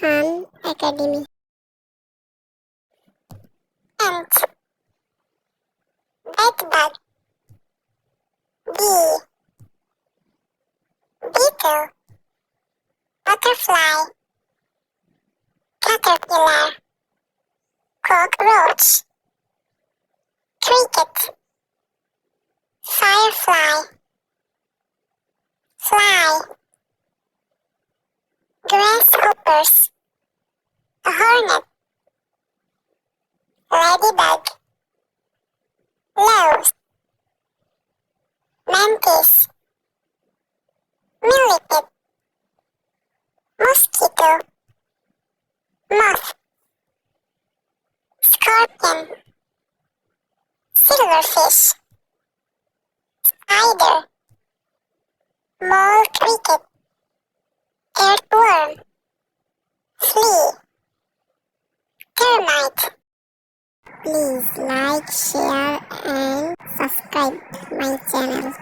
Farm Academy. Ant, bedbug, bee, beetle, butterfly, caterpillar, cockroach, cricket, firefly, fly, grasshoppers, a hornet, ladybug, louse, mantis, millipede, mosquito, moth, scorpion, silverfish, spider, mole cricket, earthworm, flea, termite. Please like, share and subscribe my channel.